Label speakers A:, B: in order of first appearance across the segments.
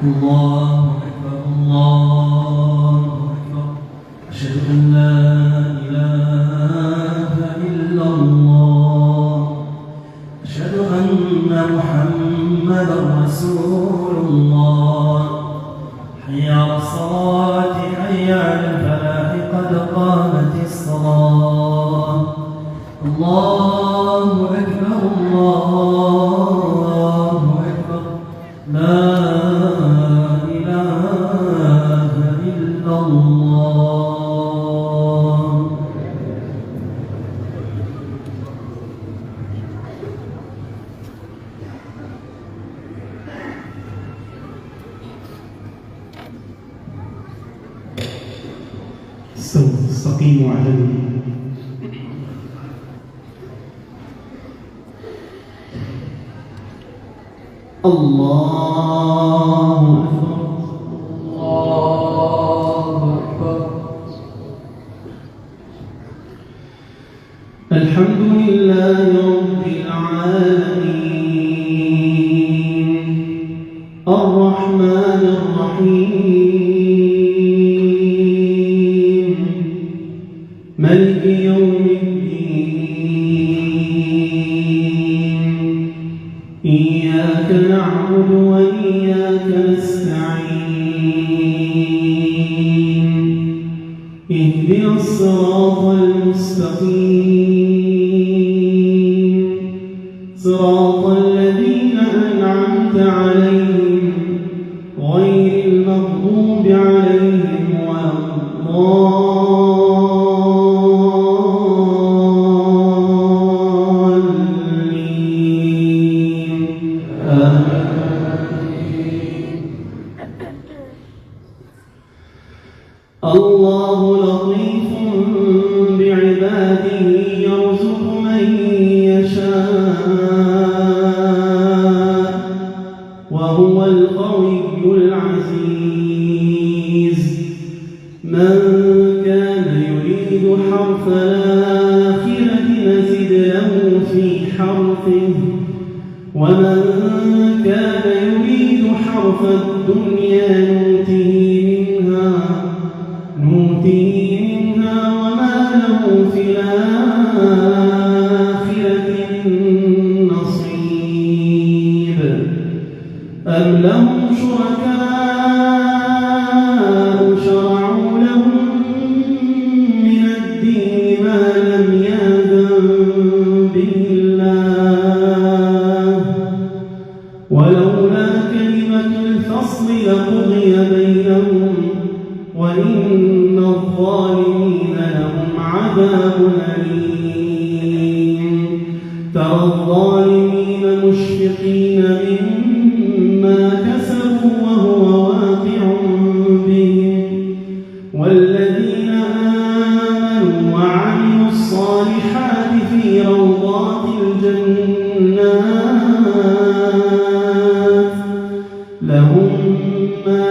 A: الله أكبر الله أكبر أشهد أن لا إله إلا الله أشهد أن محمدا رسول الله حي على الصلاة حي على الفلاح قد قامت الصلاة الله أكبر الله أكبر لا إله إلا الله
B: استقيموا على الله أكبر الله أكبر الحمد لله رب العالمين الرحمن الرحيم مالك يوم الدين إياك نعبد وإياك نستعين اهدنا الصراط المستقيم صراط الذين أنعمت عليهم غير المغضوب عليهم ولا الله لطيف بعباده يرزق من يشاء وهو القوي العزيز من كان يريد حرث الآخرة نزد له في حرثه ومن كان يريد حرث الدنيا نؤته منها وما له في الآخرة من نصيب أم لهم شركاء شرعوا لهم من الدين ما لم يأذن به الله ولولا كلمة الفصل لقضي بينهم وإن الظالمين لهم عذاب أليم ترى الظالمين مشفقين مما كسبوا وهو واقع بهم والذين آمنوا وعملوا الصالحات في روضات الجنات لهم ما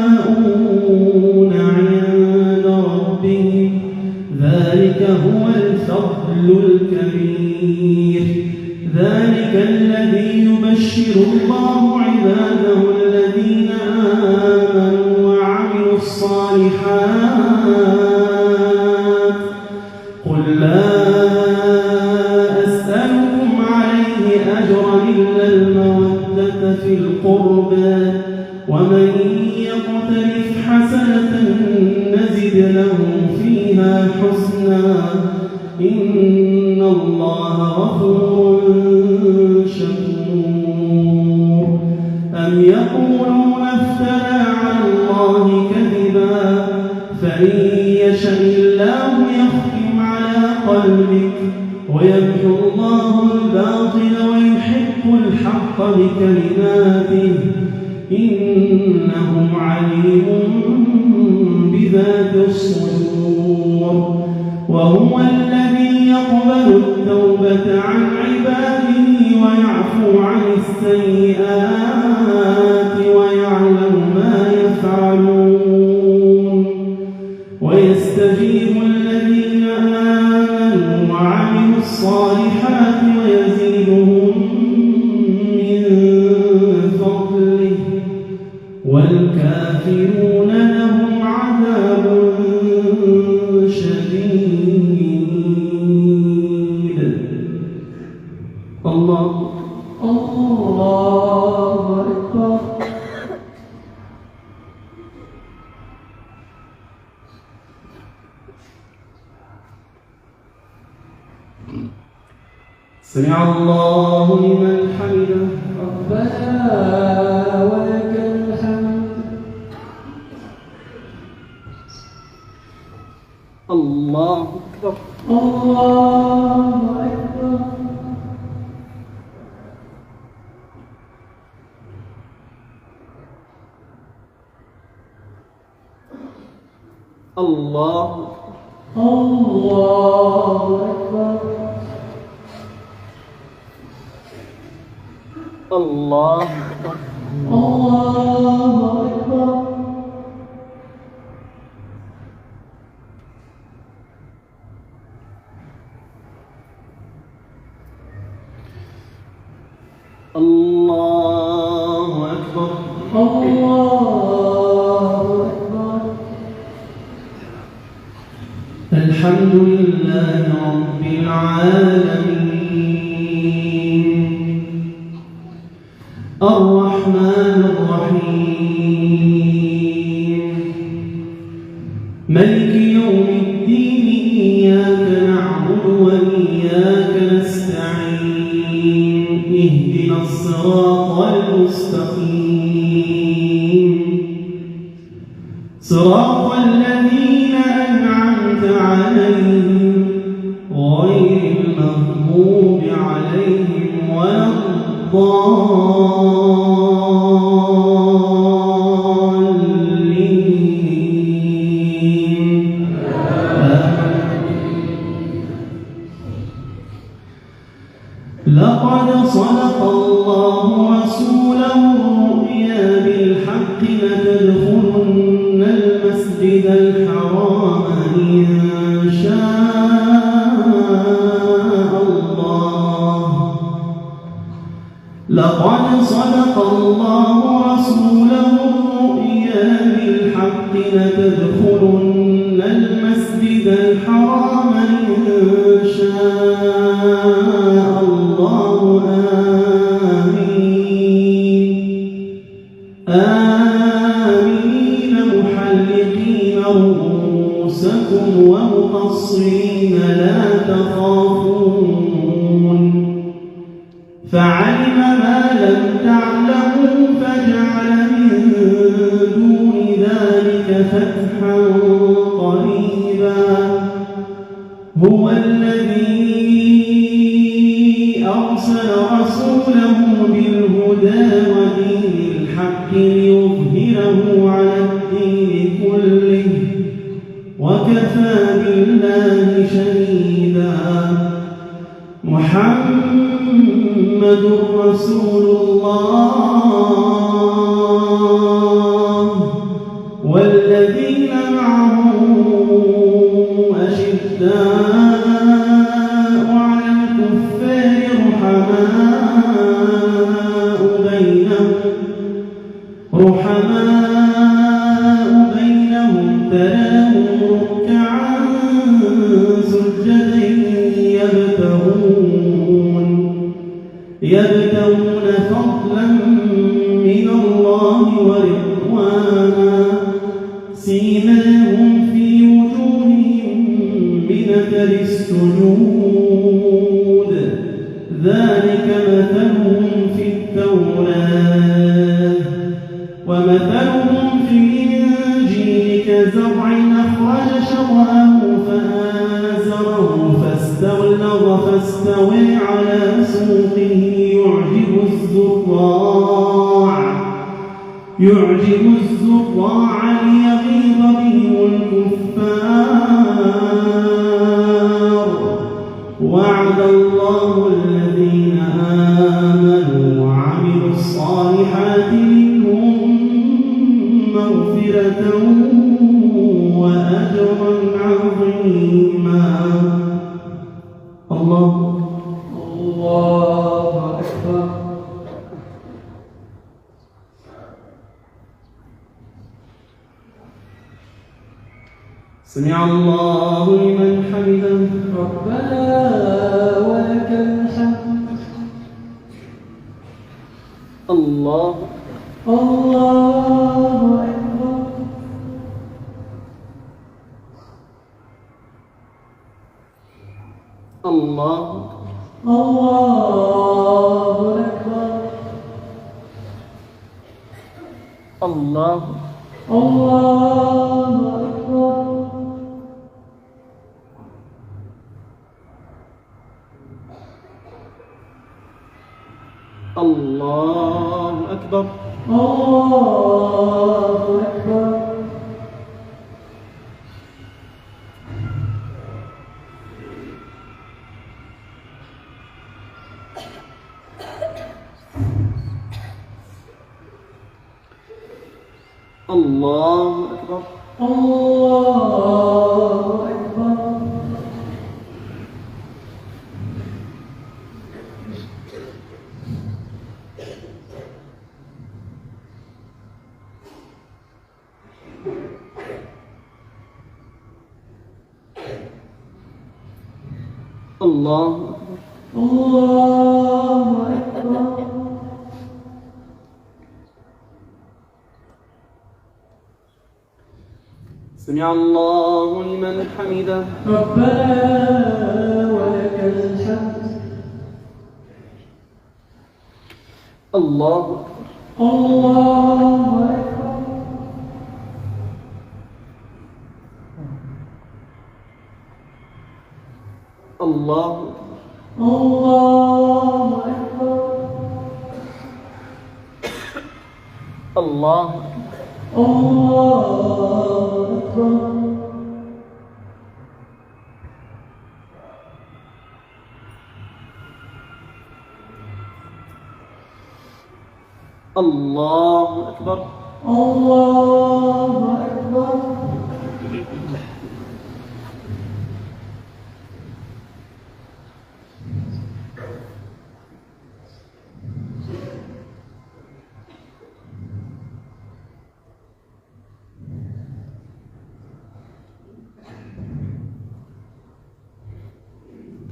B: يشاءون عند ربهم ذلك هو الفضل الكبير ذلك الذي يبشر الله عباده الذين آمنوا وعملوا الصالحات قل لا أسألكم عليه أجرا إلا المودة في القربى ومن يقترف حسنة نزد له فيها حسنا إن الله غفور شكور أم يقولون افترى على الله كذبا فإن يشأ الله يختم على قلبك ويمحو الله الباطل ويحق الحق بكلماته إنه عليم بذات الصدور وهو الذي يقبل التوبة عن عباده ويعفو عن السيئات ويعلم ما يفعلون ويستجيب الذين آمنوا وعملوا الصالحات ويزيدهم من
A: الله أكبر.
B: سمع الله لمن حمده.
A: ربنا ولك الحمد.
B: الله أكبر.
A: الله أكبر.
B: الله
A: أكبر.
B: الله أكبر.
A: الله أكبر.
B: الله أكبر.
A: الله أكبر.
B: الحمد لله رب العالمين الرحمن الرحيم ملك يوم الدين إياك نعبد وإياك نستعين اهدنا الصراط المستقيم صراط الذين أنعمت عليهم غير المغضوب عليهم ولا الضالين. لقد صدق الله رسوله الرؤيا بالحق لتدخلن المسجد الحرام إن شاء الله. لقد صدق الله رسوله الرؤيا بالحق لتدخلن المسجد الحرام إن شاء الله آمين محلقين رؤوسكم ومقصرين لا تخافون فعلم ما لم تعلموا فجعل من دون ذلك فتحا قريبا. هو الذي أرسل رسوله بالهدى ودين الحق ليظهره على الدين كله وكفى بالله شهيدا. محمد رسول الله والذين معه أشداء على الكفار رحماء بينهم تراهم ركعا سجدا يبتغون فضلا من الله ورضوانا سيماهم في وجوههم من أثر السجود ذلك مثلهم في التوراة ومثلهم في الإنجيل كزرع أخرج شطأه فآزره فاستغلظ فاستوى على سوقه يعجب الزراع ليغيظ بهم الكفار. وعد الله الذين آمنوا وعملوا الصالحات منهم مغفرة وأجرا عظيما. الله
A: أكبر.
B: سمع الله لمن حمده.
A: ربنا ولك الحمد.
B: الله
A: الله أكبر
B: الله
A: الله أكبر
B: الله
A: الله أكبر
B: الله أكبر
A: الله أكبر
B: الله أكبر
A: الله أكبر
B: الله أكبر
A: الله أكبر
B: سمع الله لمن حمده
A: ربنا ولك الحمد
B: الله أكبر
A: الله أكبر
B: الله
A: الله أكبر
B: الله
A: الله أكبر
B: الله أكبر
A: الله أكبر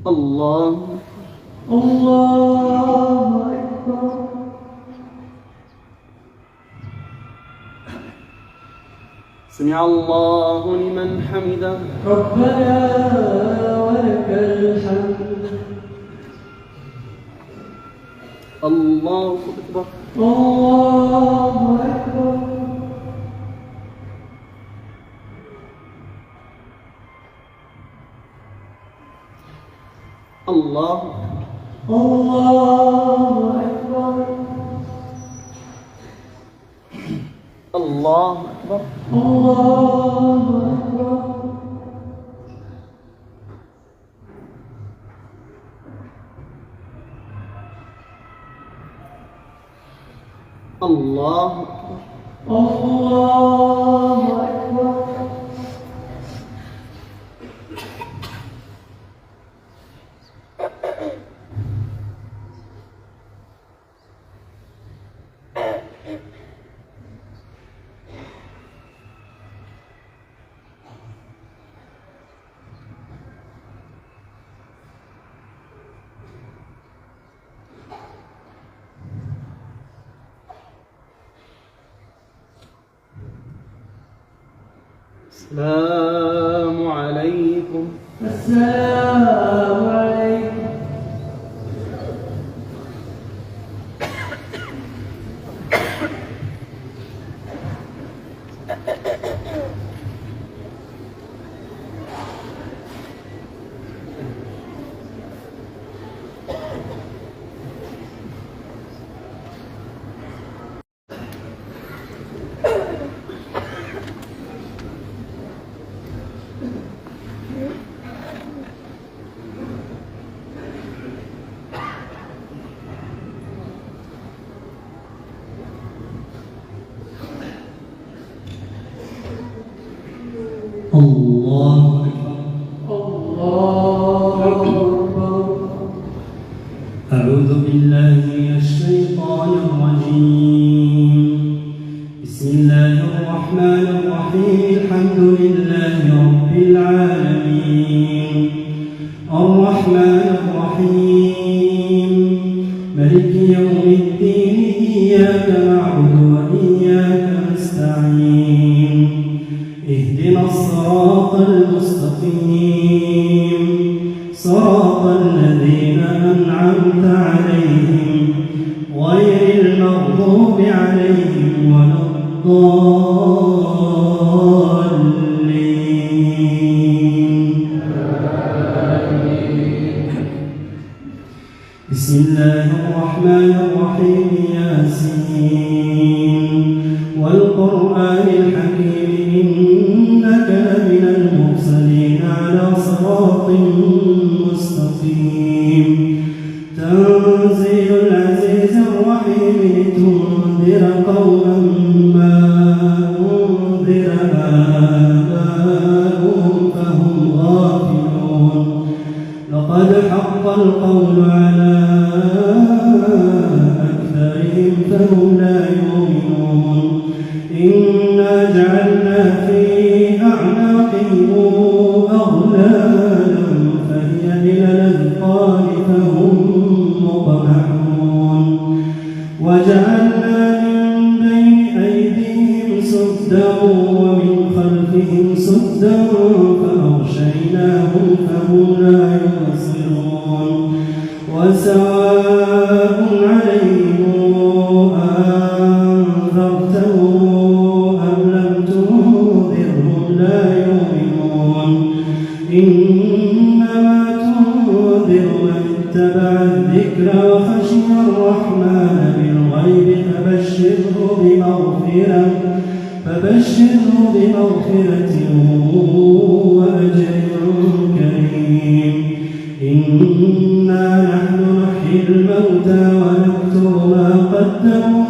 B: الله
A: الله أكبر
B: سمع الله لمن حمده
A: ربنا ولك الحمد
B: الله أكبر
A: الله أكبر
B: الله
A: الله أكبر
B: الله أكبر
A: الله أكبر
B: الله أكبر
A: الله أكبر
B: السلام عليكم
A: السلام عليكم
B: الله
A: الله أكبر
B: أعوذ بالله من الشيطان الرجيم بسم الله الرحمن الرحيم الحمد لله رب العالمين الرحمن الرحيم ملك يوم الدين إياك نعبد وإياك نستعين اهدنا الصراط المستقيم صراط الذين أنعمت عليهم غير المغضوب عليهم ولا الضالين. بسم الله الرحمن الرحيم ياسين والقرآن الحكيم إنك لمن المرسلين على صراط مستقيم تنزيل العزيز الرحيم لتنذر قوما ما أنذر آباؤهم فهم غافلون لقد حق القول على أكثرهم فهم لا يؤمنون إنا جعلنا في أعناقهم أغلالا فهي إلى الأذقان فهم مقمحون وجعلنا من بين أيديهم سدا ومن خلفهم سدا فأغشيناهم فهم لا يبصرون وسواء عليهم أنذرتهم أم لم تنذرهم لا يؤمنون إنما تنذر من اتبع الذكر وخشي الرحمن بالغيب فبشره بمغفرة وأجر كريم إنا نحن نحيي الموتى ونكتب ما قدموا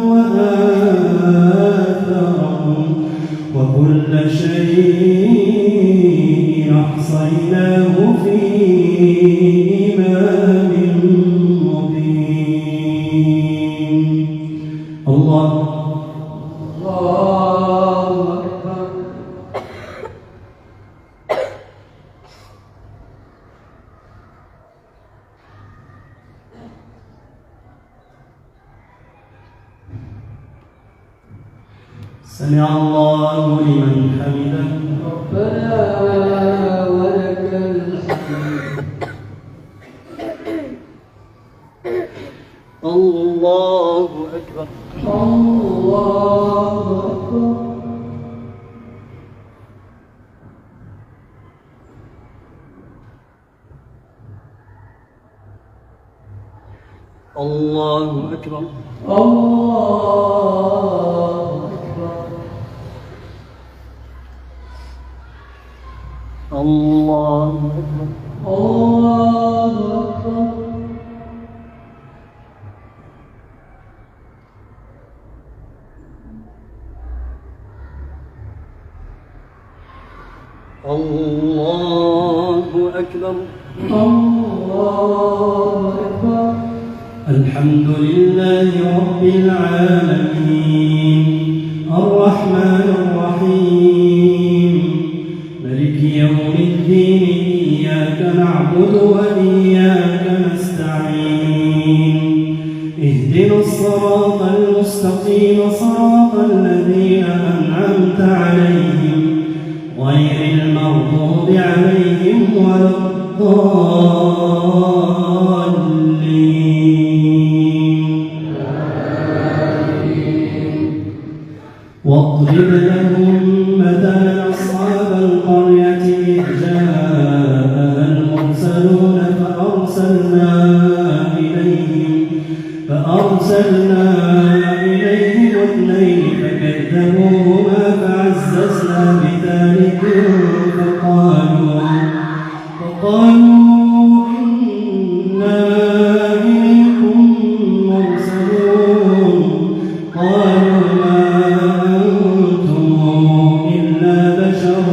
B: وآثارهم وكل شيء أحصيناه في إمام مبين. الله
A: أكبر.
B: سمع الله لمن حمده
A: ربنا ولك الحمد.
B: الله أكبر.
A: الله أكبر.
B: الله أكبر.
A: الله أكبر.
B: الله أكبر.
A: الله أكبر.
B: الله أكبر.
A: الله أكبر.
B: الحمد لله رب العالمين الرحمن الرحيم مالك يوم الدين إياك نعبد وإياك نستعين اهدنا الصراط المستقيم صراط الذين أنعمت عليهم غير المغضوب عليهم ولا الضالين. واضرب لهم مثلا أصحاب القرية إذ جاءها المرسلون فأرسلنا إليهم اثنين فكذبوهما فعززنا بثالث فقالوا إنا إليكم مرسلون قالوا ما أنتم إلا بشر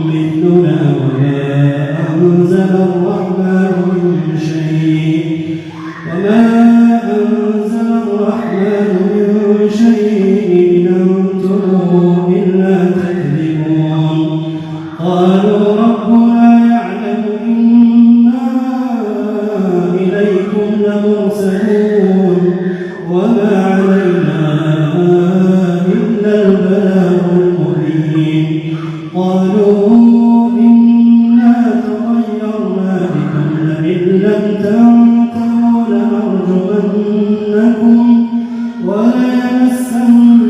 B: مثلنا وما أنزل الرحمن من شيء إن أنتم إلا تكذبون قالوا ربنا يعلم إنا إليكم لمرسلون وما علينا وليمسنكم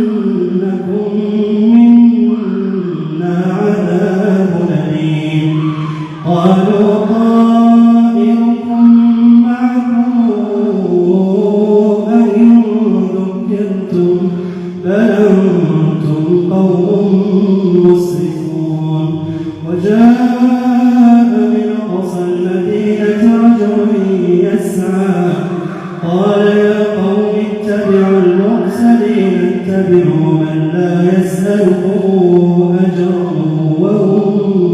B: منا عذاب أليم قالوا طائركم معكم أئن ذكرتم بل أنتم قوم مسرفون وجاء من أقصى المدينة رجل يسعى قال يا قوم اتبعوا المرسلين اتبعوا من لا يسألكم أجرا وهم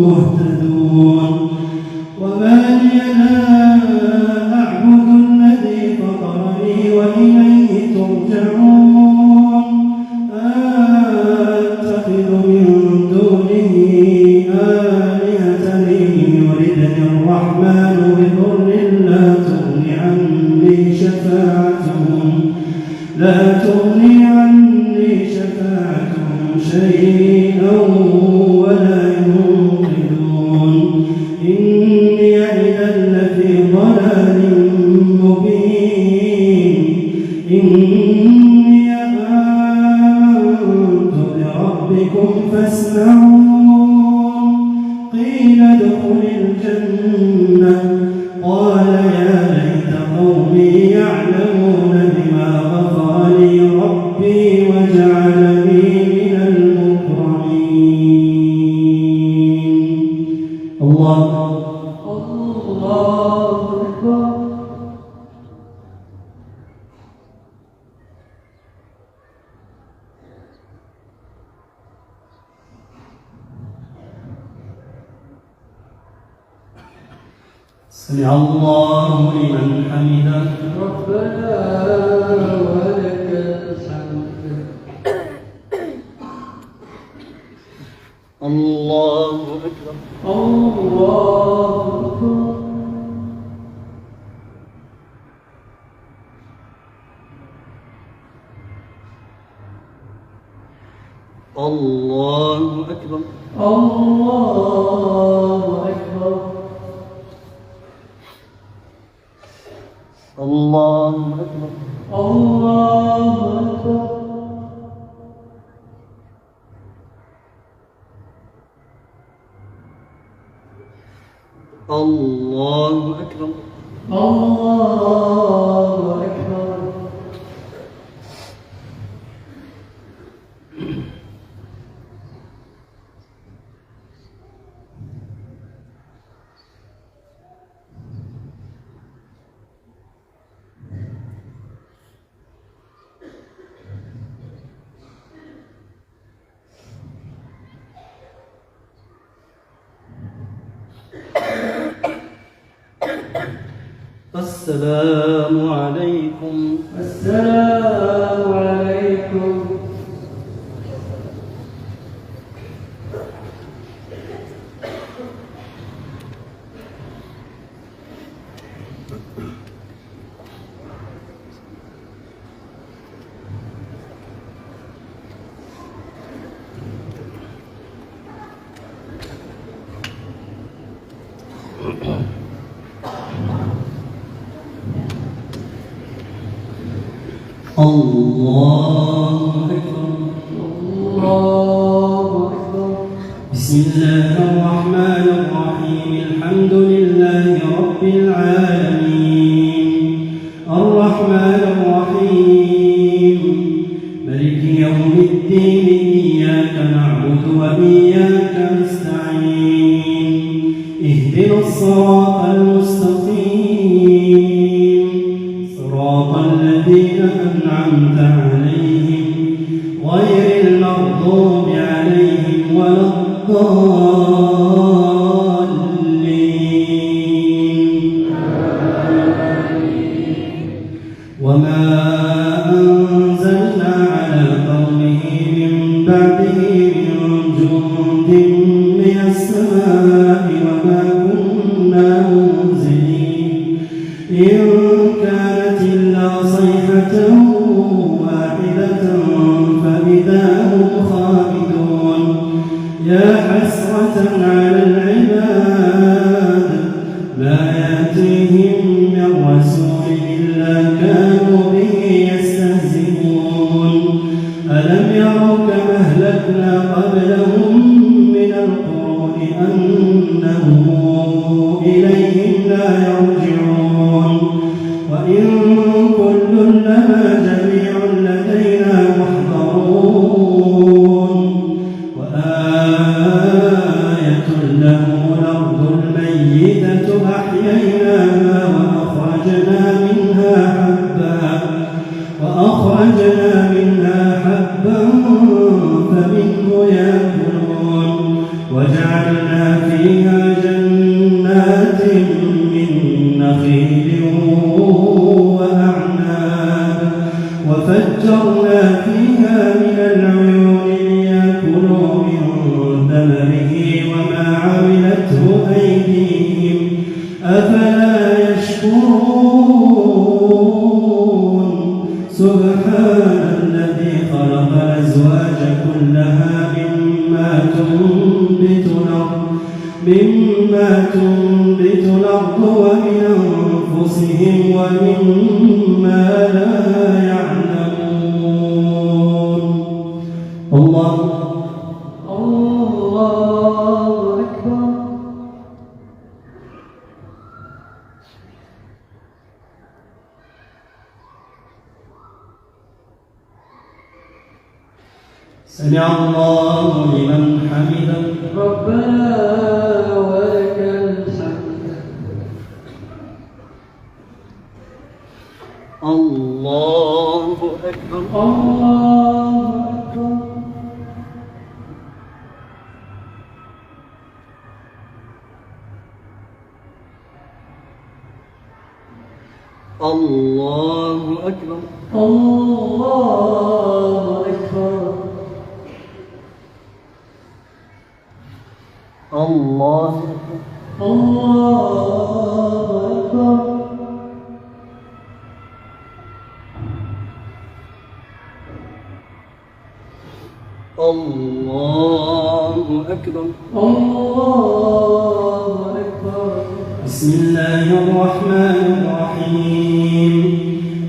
B: مهتدون وما لي لا أعبد الذي فطرني وإليه ترجعون أتخذ من دونه آلهة إن يردني الرحمن بضر لا تغني عني شفاعتهم شيئا ولا ينقذون إني إذا لفي ضلال مبين إني آمنت بربكم فاسمعون قيل ادخل الجنة قال يا ليت قومي يعلمون بما غفر لي ربي وجعلني من المكرمين الله
A: أكبر.
B: سمع الله لمن حمده
A: ربنا ولك الحمد.
B: الله أكبر
A: الله أكبر.
B: الله أكبر
A: الله أكبر.
B: الله أكبر
A: الله أكبر.
B: الله أكبر
A: الله أكبر.
B: السلام عليكم
A: السلام عليكم.
B: الله أكبر
A: الله أكبر.
B: بسم الله الرحمن الرحيم الحمد لله رب العالمين الرحمن الرحيم مالك يوم الدين إياك نعبد وإياك نستعين اهدنا الصراط المستقيم صراط الذين أنعمت عليهم غير المغضوب عليهم ولا الضالين وما أنزلنا على قومه من بعده من جند من السماء وما كنا منزلين إن كانت إلا صيحة واحدة فإذا هم خامدون يا حسرة أهلكنا قبلهم من القرون أنهم إليهم لا يرجعون وإن كل لما جميع لدينا محضرون وآية لهم الأرض الميتة أحييناها وأخرجنا منها حبا فمنه يأكلون وجعلنا فيها جنات من نخيل وأعناب وفجرنا فيها من العيون ليأكلوا من ثمره وما عملته أيديهم أفلا يشكرون سبحان الذي خلق الأزواج كلها مما تنبت الأرض ومن أنفسهم ومما لا يعلمون الله
A: أكبر.
B: سمع الله لمن حمده
A: ربنا ولك الحمد.
B: الله أكبر
A: الله أكبر.
B: الله أكبر
A: الله أكبر.
B: الله
A: أكبر.
B: الله أكبر
A: الله أكبر.
B: بسم الله الرحمن الرحيم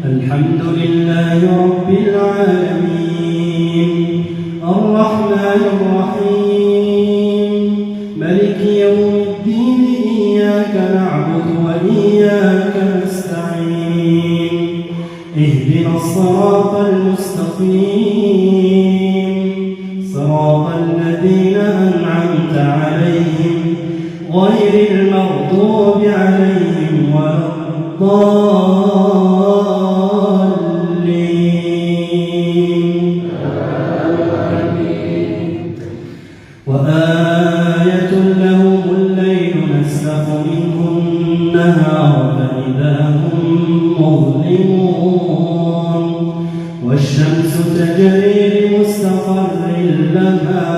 B: الحمد لله رب العالمين الرحمن الرحيم ملك يوم الدين إياك نعبد وإياك نستعين اهدنا الصراط المستقيم صراط الذين أنعمت عليهم غير المغضوب عليهم ولا الضالين وآية لهم الليل نسلخ منه النهار فإذا هم مظلمون والشمس تجري لمستقر لها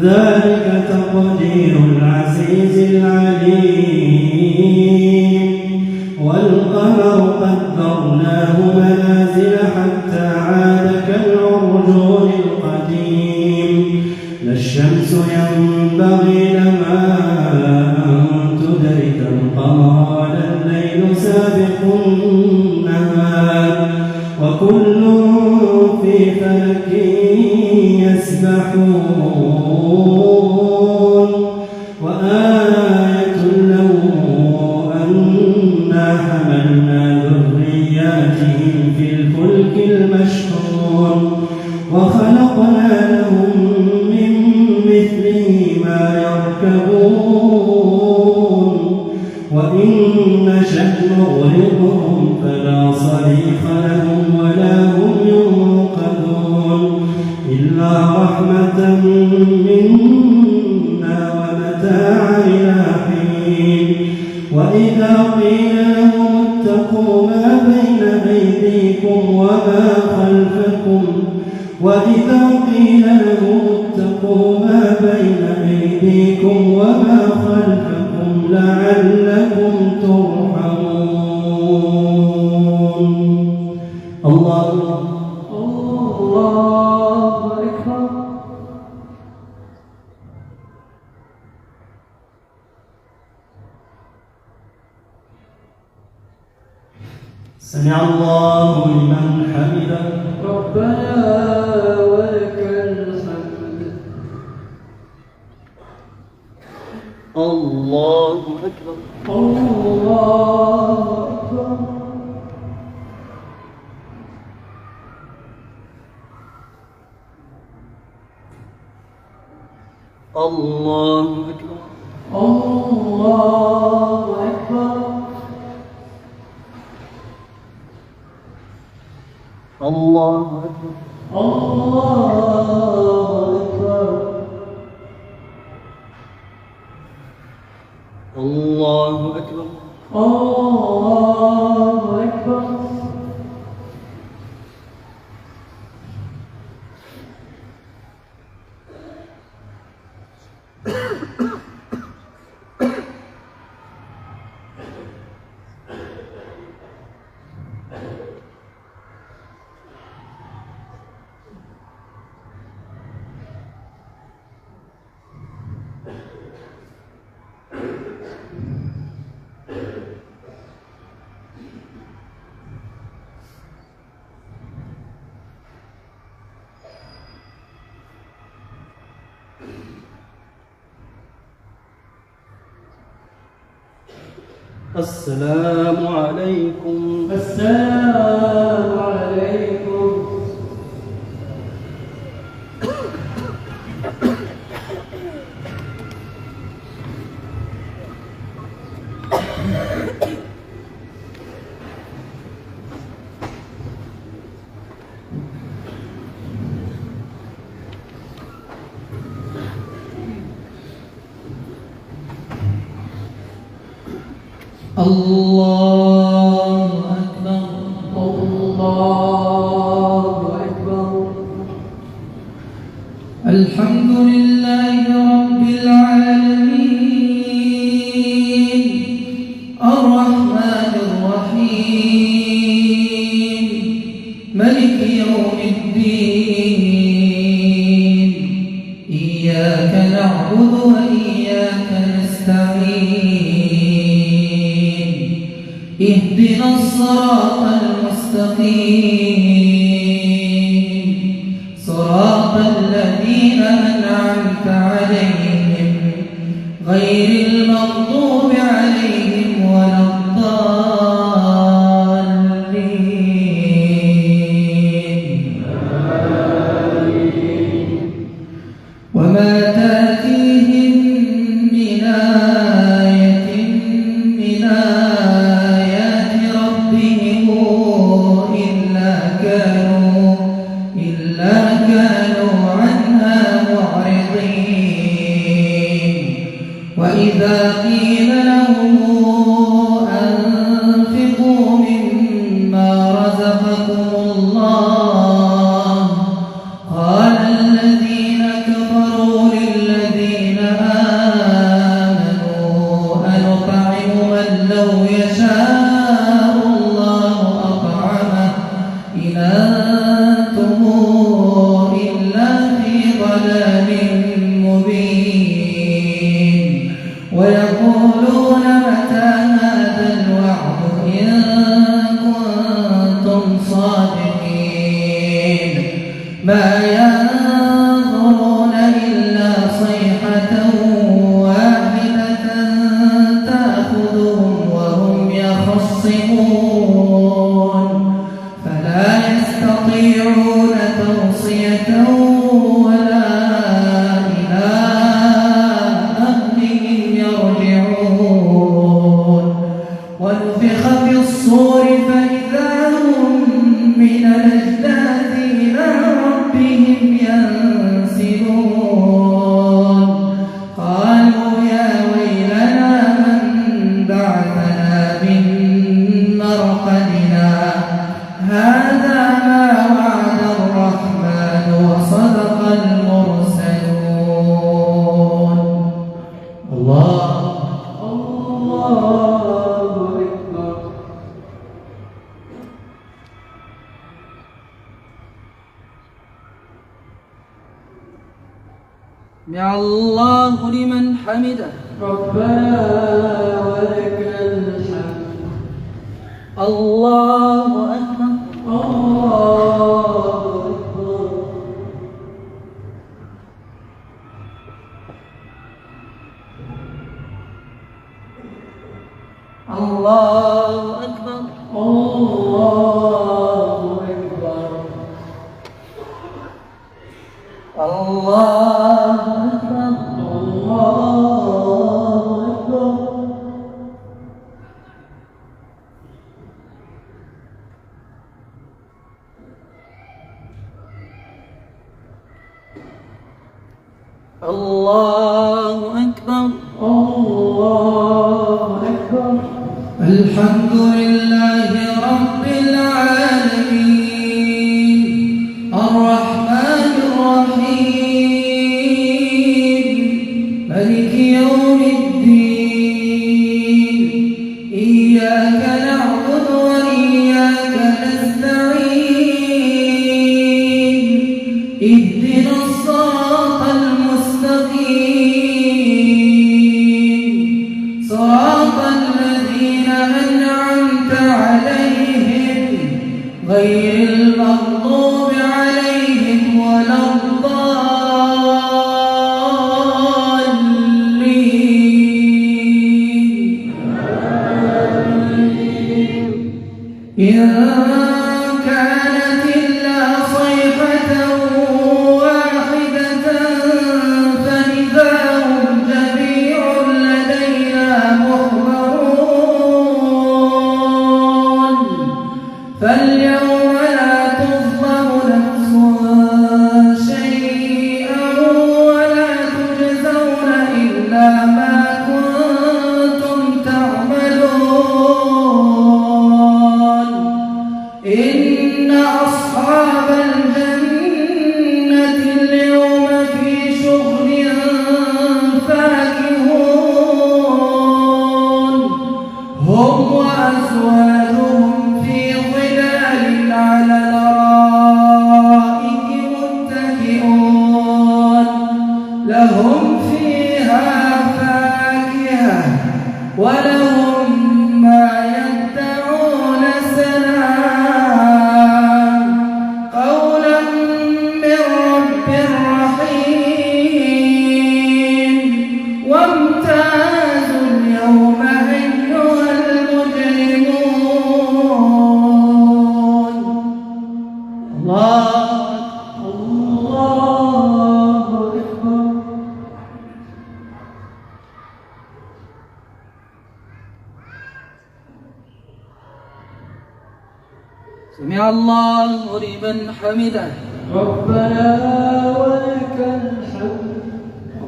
B: ذلك تقدير العزيز العليم والقمر قدرناه منازل حتى عاد كالعرجون القديم لا الشمس ينبغي لها أن تدرك القمر ولا الليل سابق النهار وكل في فلك يسبحون وآية له أنا حملنا ذرياتهم في الفلك المشحون وخلقنا لهم من مثله ما يركبون وإن نشأ نغرقهم فلا صريخ لهم ولا هم ينقذون إلا رحمة منا ومتاعا إلى حين وإذا قيل لهم اتقوا ما بين أيديكم وما خلفكم لعلكم ترحمون الله
A: أكبر.
B: سمع الله لمن حمده
A: ربنا ولك الحمد.
B: الله أكبر
A: الله أكبر
B: الله أكبر
A: الله أكبر
B: الله أكبر
A: الله أكبر
B: السلام عليكم
A: السلام عليكم
B: الله أكبر
A: الله أكبر
B: الحمد لله رب العالمين الرحمن الرحيم ملك يوم الدين إياك نعبد وإياك نستعين اهدنا الصراط المستقيم صراط الذين أنعمت عليهم غير المغضوب عليهم ولا الضالين وما تأتيهم من آية من آيات ربهم إلا كانوا عنها معرضين وإذا قيل لهم أنفقوا مما رزقكم الله قال الذين كفروا للذين آمنوا أنطعم من لو يشاء الله أطعمه إن أنتم إلا في ضلال مبين ويقولون متى هذا الوعد إن كنتم صادقين ما ينظرون إلا صيحة واحدة تأخذهم وهم يخصمون فلا يستطيعون توصية ولا إلى أهلهم يرجعون ونفخ في الصور فإذا هم من الأجداث إلى ربهم ينسلون قالوا يا ويلنا من بعثنا من مرقدنا هذا ما وعد الرحمن وصدق المرسلون الله
A: أكبر
B: سمع الله لمن حمده
A: ربنا ولك الحمد
B: الله أكبر
A: الله أكبر
B: الله أكبر
A: الله أكبر
B: الله أكبر
C: الله أكبر
A: الله أكبر.
C: الحمد لله رب العالمين الرحمن الرحيم مالك يوم الدين إياك نعبد وإياك نستعين اهدنا الصراط المستقيم صراط الذين أنعمت عليهم غير المغضوب عليهم ولا الضالين. إن كانت إلا صيحة واحدة فإذا هم جميع لدينا محضرون فاليوم لا تظلم نفس شيئا ولا تجزون إلا ما كنتم تعملون إن أصحاب الجنة اليوم في شغل فاكهون هم وأزواجهم في ظلال على الأرائك متكئون لهم فيها فاكهة ولهم ما يدعون سلام قولا من رب رحيم وامتازوا اليوم أيها المجرمون. الله
A: أكبر.
C: سمع الله لمن حمده
A: ربنا ولك الحمد.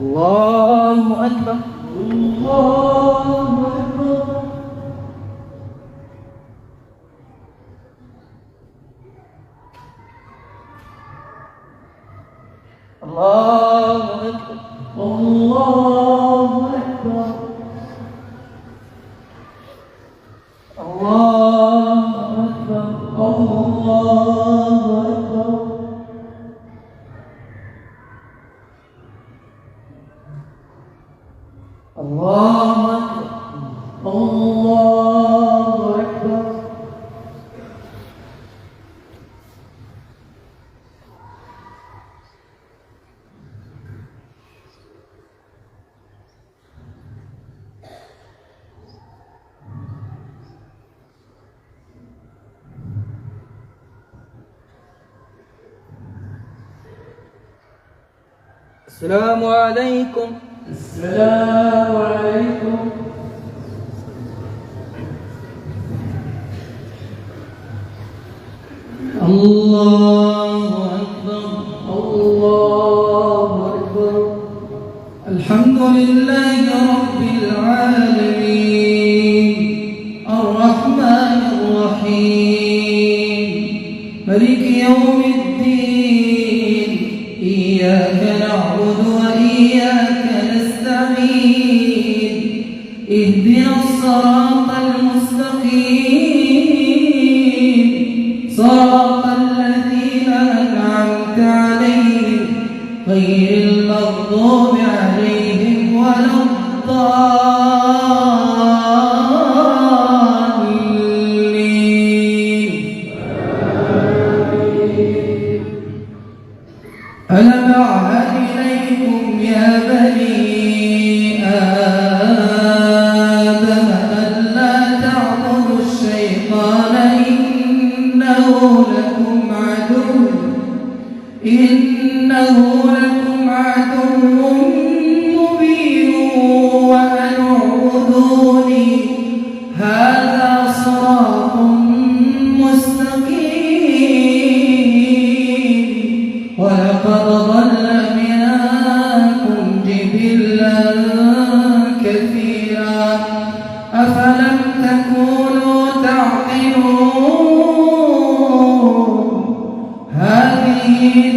C: الله أكبر
A: الله أكبر.
C: الله أكبر
A: الله أكبر.
C: الله
A: أكبر. الله أكبر.
C: الله أكبر
A: الله أكبر.
C: السلام عليكم.
A: السلام عليكم.
C: الله أكبر
A: الله أكبر.
C: الحمد لله رب العالمين الرحمن الرحيم مالك يوم الدين إياك نعبد وإياك نستعين اهدنا الصراط المستقيم صراط الذين أنعمت عليهم غير المغضوب عليهم ولا الضالين. ألم أعهد إليكم يا بني آدم ألا تعبدوا الشيطان إنه لكم عدو مبين وأن اعبدوني هذا صراط مستقيم ولقد ضل منكم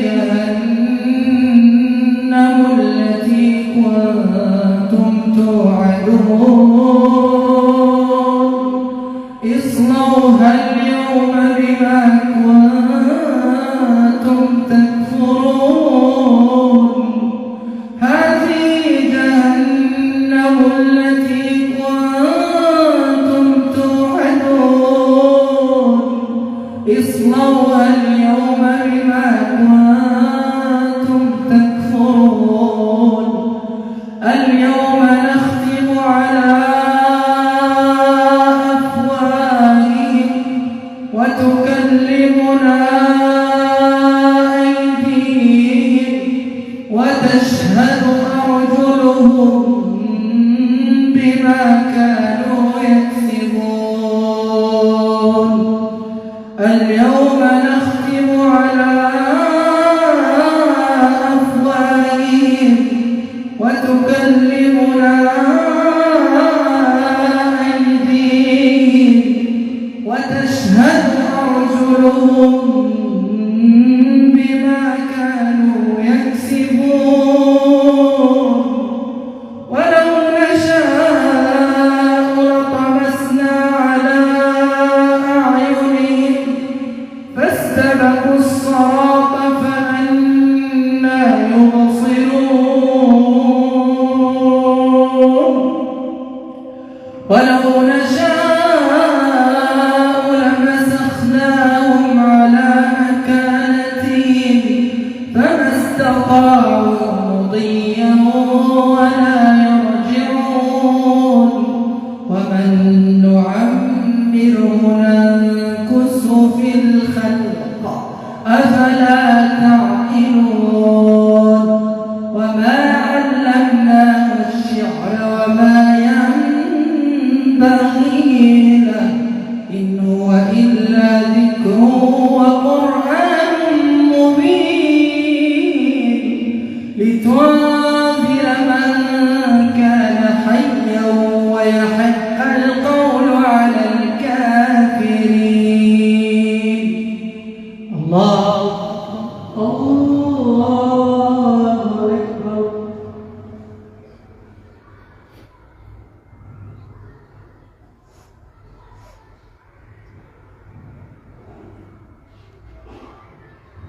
C: جهنم التي كنتم توعدون اصلوها اليوم بما كنتم تكفرون هذه جهنم التي كنتم توعدون اصلوها اليوم بما كنتم تكفرون اليوم نختم على أفواههم وتكلمنا أيديهم وتشهد أرجلهم بما كانوا يكسبون اليوم نختم على أفواههم وتكلمنا أيديهم وتشهد أرجلهم بما كانوا يكسبون ولو نشاء لطمسنا على أعينهم فاستبقوا الصراط فأنى يبصرون ولو نشاء لمسخناهم على مكانتهم فما استطاعوا مضيا ولا يرجعون ومن نعمره ننكسه في الخلق أفلا تعقلون وما علمناه الشعر وما ينبغي له إن هو إلا ذكر وقرآن مبين لتنذر من كان حيا ويحق القول على الكافرين الله
A: الله أكبر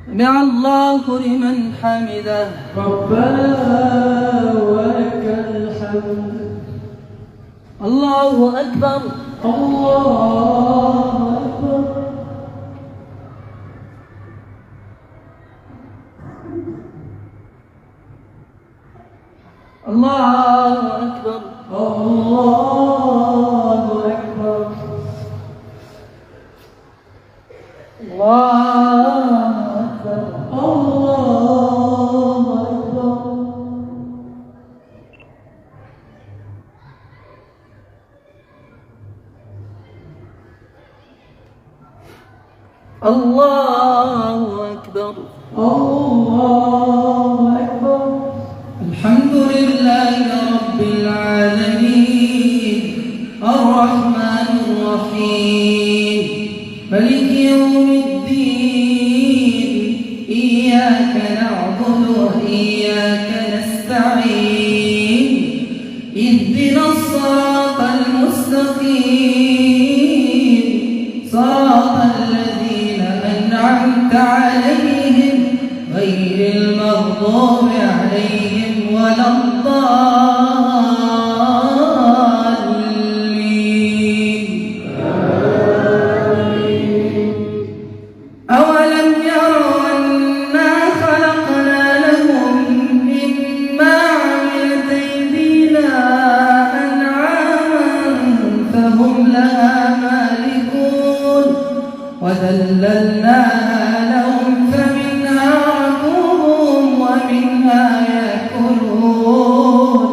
C: سمع الله لمن حمده
A: ربنا ولك الحمد
C: الله أكبر
A: الله أكبر
C: الله أكبر
A: الله أكبر
C: الله أكبر
A: الله أكبر
C: الله أكبر
A: الله أكبر
C: الحمد لله رب العالمين الرحمن الرحيم ملك يوم الدين إياك نعبد وإياك نستعين اهدنا الصراط المستقيم صراط الذين أنعمت عليهم غير المغضوب عليهم ولا الضالين أولم يروا أنا خلقنا لهم مما عملت أيدينا أنعاما فهم لها مالكون وذللناها لهم فمنها ركوبهم ومنها يأكلون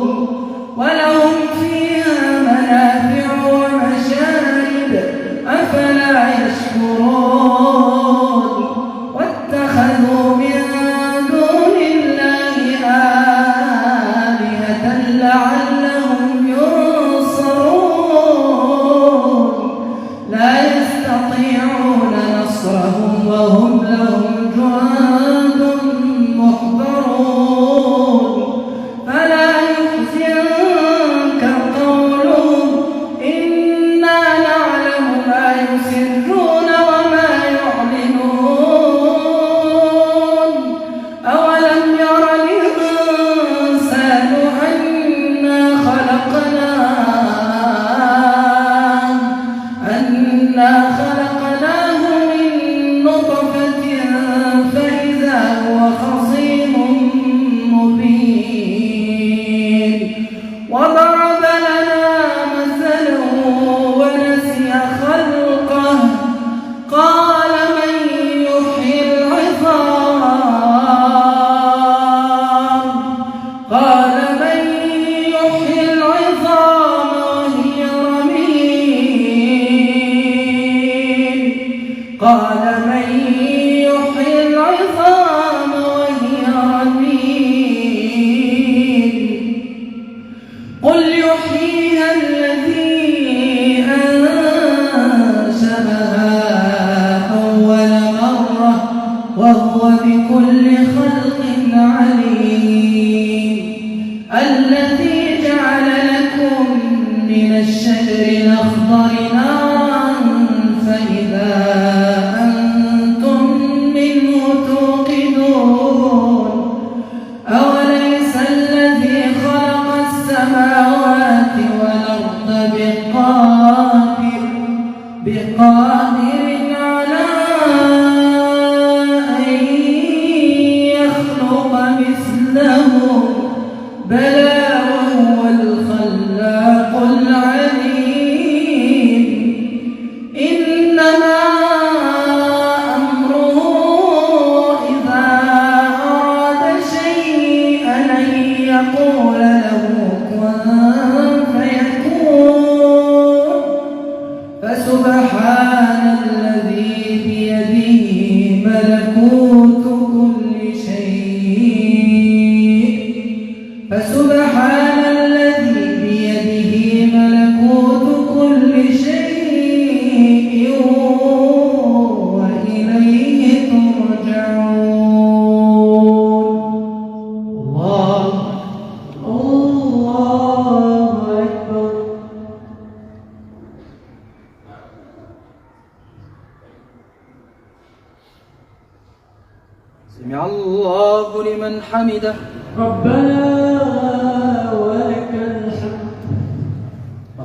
C: الله لمن حمده.
A: ربنا ولك الحمد.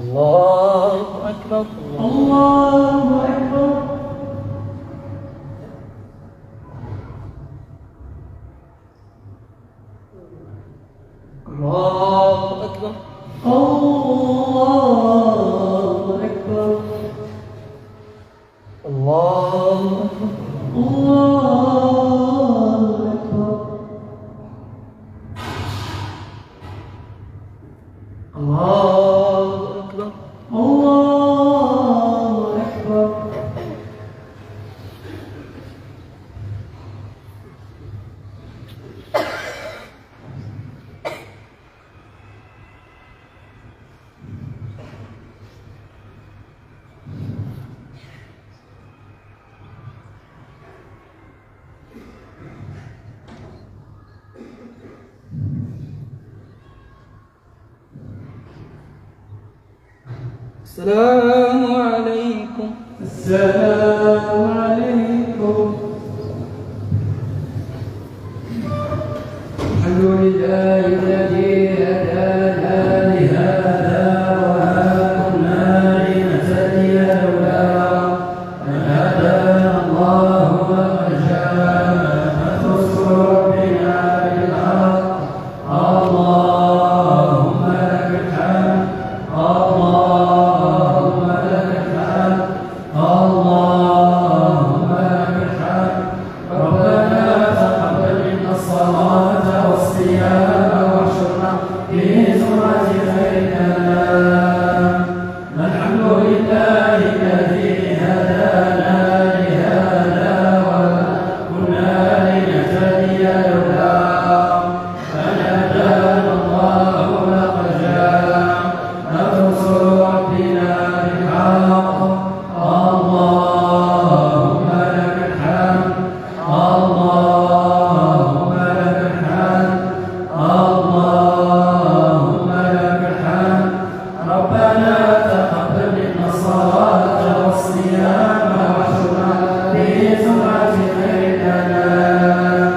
C: الله أكبر.
A: الله أكبر.
C: الله أكبر.
A: الله أكبر.
C: الله أكبر.
A: الله أكبر.
C: الله أكبر.
A: الله أكبر.
C: السلام عليكم.
A: السلام عليكم. الحمد لله الذي هدانا لهذا وما كنا لنهتدي لولا أن هدانا الله وقد جاءت رسل ربنا بالحق. اللهم لك الحمد. اللهم لك الحمد. اللهم لك الحمد. ربنا تقبل منا الصلاة والصيام واحشرنا في زمرة خير الأنام. الحمد لله الذي هدانا لهذا وما كنا لنهتدي لولا أن هدانا الله لقد جاءت رسل ربنا بالحق. اللهم لك الحمد. اللهم لك الحمد. اللهم لك الحمد. ربنا تقبل منا الصلاة والصيام واحشرنا في زمرة خير الأنام.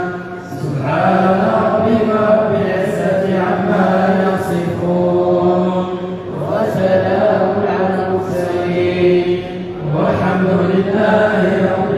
A: سبحان ربك رب العزة عما يصفون وسلام على المرسلين والحمد لله رب